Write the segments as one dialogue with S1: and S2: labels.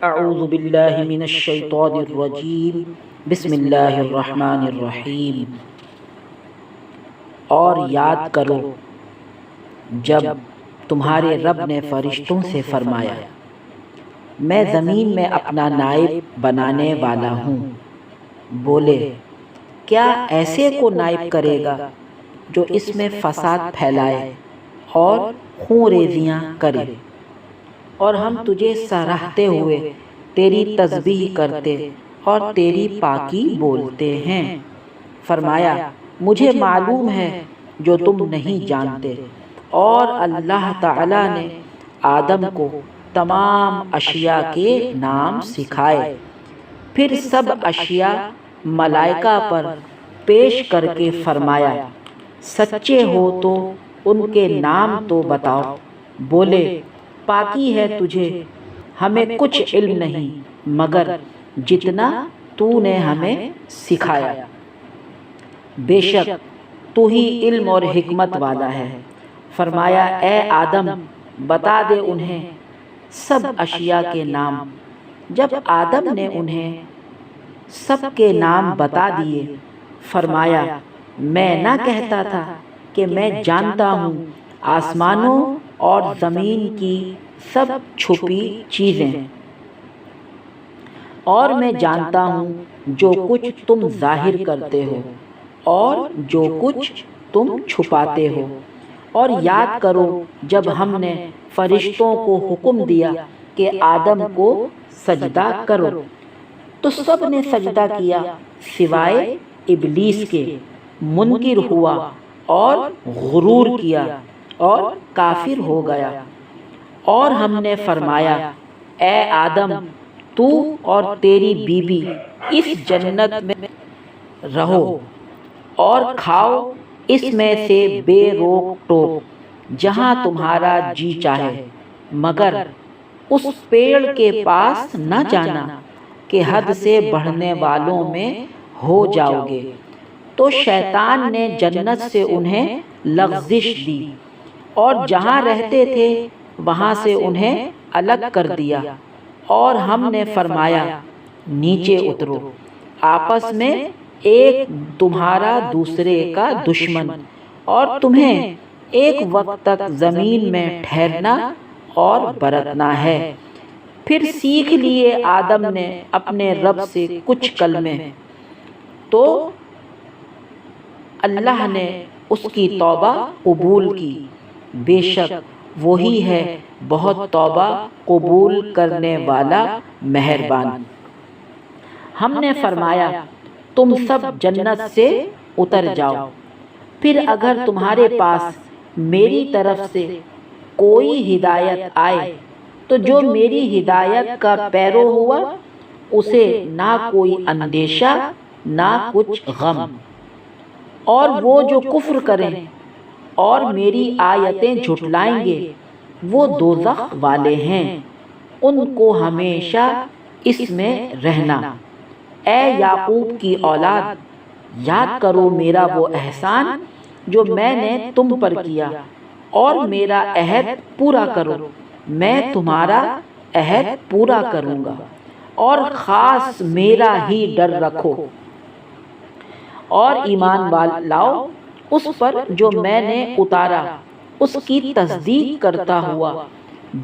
S1: اعوذ باللہ من الشیطان الرجیم بسم اللہ الرحمن الرحیم۔ اور یاد کرو جب تمہارے رب نے فرشتوں سے فرمایا میں زمین میں اپنا نائب بنانے والا ہوں، بولے کیا ایسے کو نائب کرے گا جو اس میں فساد پھیلائے اور خون ریزیاں کرے، اور ہم تجھے سراہتے ہوئے تیری تسبیح کرتے اور تیری پاکی بولتے ہیں۔ فرمایا مجھے معلوم ہے جو تم نہیں جانتے، اور اللہ تعالیٰ نے آدم کو تمام اشیاء کے نام سکھائے، پھر سب اشیاء ملائکہ پر پیش کر کے فرمایا سچے ہو تو ان کے نام تو بتاؤ۔ بولے پاکی ہے تجھے، ہمیں کچھ علم نہیں مگر جتنا تو نے ہمیں سکھایا، بے شک تو ہی علم اور حکمت والا ہے۔ فرمایا اے آدم بتا دے انہیں سب اشیاء کے نام۔ جب آدم نے انہیں سب کے نام بتا دیے، فرمایا میں نہ کہتا تھا کہ میں جانتا ہوں آسمانوں اور زمین کی سب چھپی چیزیں، اور میں جانتا ہوں جو کچھ تم ظاہر کرتے ہو اور جو کچھ تم چھپاتے ہو۔ اور یاد کرو جب ہم نے فرشتوں کو حکم دیا کہ آدم کو سجدہ کرو تو سب نے سجدہ کیا سوائے ابلیس کے، منکر ہوا اور غرور کیا اور کافر ہو گیا۔ اور ہم نے فرمایا اے آدم تو اور تیری بیوی اس جنت میں رہو اور کھاؤ اس میں سے بے روک ٹوک جہاں تمہارا جی چاہے، مگر اس پیڑ کے پاس نہ جانا کہ حد سے بڑھنے والوں میں ہو جاؤ گے۔ تو شیطان نے جنت سے انہیں لغزش دی اور جہاں رہتے تھے وہاں سے انہیں الگ کر دیا، اور ہم نے فرمایا نیچے اترو، آپس میں ایک تمہارا دوسرے کا دشمن، اور تمہیں ایک وقت تک زمین میں ٹھہرنا اور برتنا ہے۔ پھر سیکھ لیے آدم نے اپنے رب سے کچھ کلمے، تو اللہ نے اس کی توبہ قبول کی، بے شک وہی ہے بہت توبہ قبول کرنے والا مہربان۔ ہم نے فرمایا تم سب جنت سے اتر جاؤ، پھر اگر تمہارے پاس میری طرف سے کوئی ہدایت آئے تو جو میری ہدایت کا پیرو ہوا اسے نہ کوئی اندیشہ نہ کچھ غم، اور وہ جو کفر کریں اور میری آیتیں جھٹلائیں گے وہ دوزخ والے ہیں، ان کو ہمیشہ اس میں رہنا۔ اے یعقوب کی اولاد یاد کرو میرا وہ احسان جو میں نے تم پر کیا، اور میرا عہد پورا کرو، میں تمہارا عہد پورا کروں گا، اور خاص میرا ہی ڈر رکھو، اور ایمان لاؤ اس پر جو میں نے اتارا، اس کی تصدیق کرتا ہوا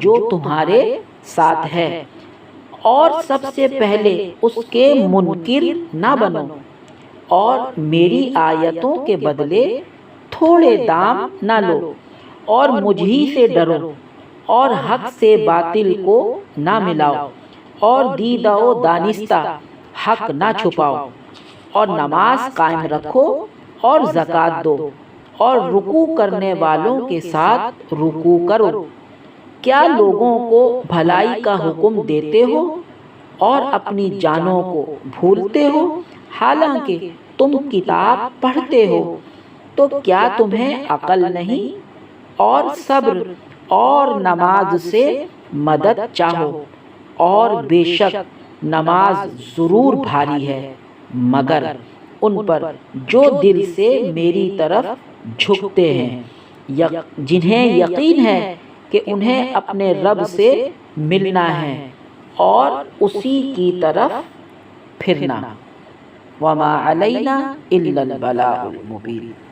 S1: جو تمہارے ساتھ ہے، اور سب سے پہلے اس کے منکر نہ بنو، اور میری آیتوں کے بدلے تھوڑے دام نہ لو، اور مجھ ہی سے ڈرو، اور حق سے باطل کو نہ ملاؤ، اور دیدہ و دانستہ حق نہ چھپاؤ، اور نماز قائم رکھو اور زکوٰۃ دو، اور رکوع کرنے والوں کے ساتھ رکوع کرو۔ کیا لوگوں کو بھلائی کا حکم دیتے ہو اور اپنی جانوں کو بھولتے ہو، حالانکہ تم کتاب پڑھتے ہو؟ تو کیا تمہیں عقل نہیں؟ اور صبر اور نماز سے مدد چاہو، اور بے شک نماز ضرور بھاری ہے مگر ان پر جو دل سے میری طرف جھکتے ہیں، جنہیں یقین ہے کہ انہیں اپنے رب سے ملنا ہے، اور اسی کی طرف پھرنا۔ وما علینا الا البلاغ المبین۔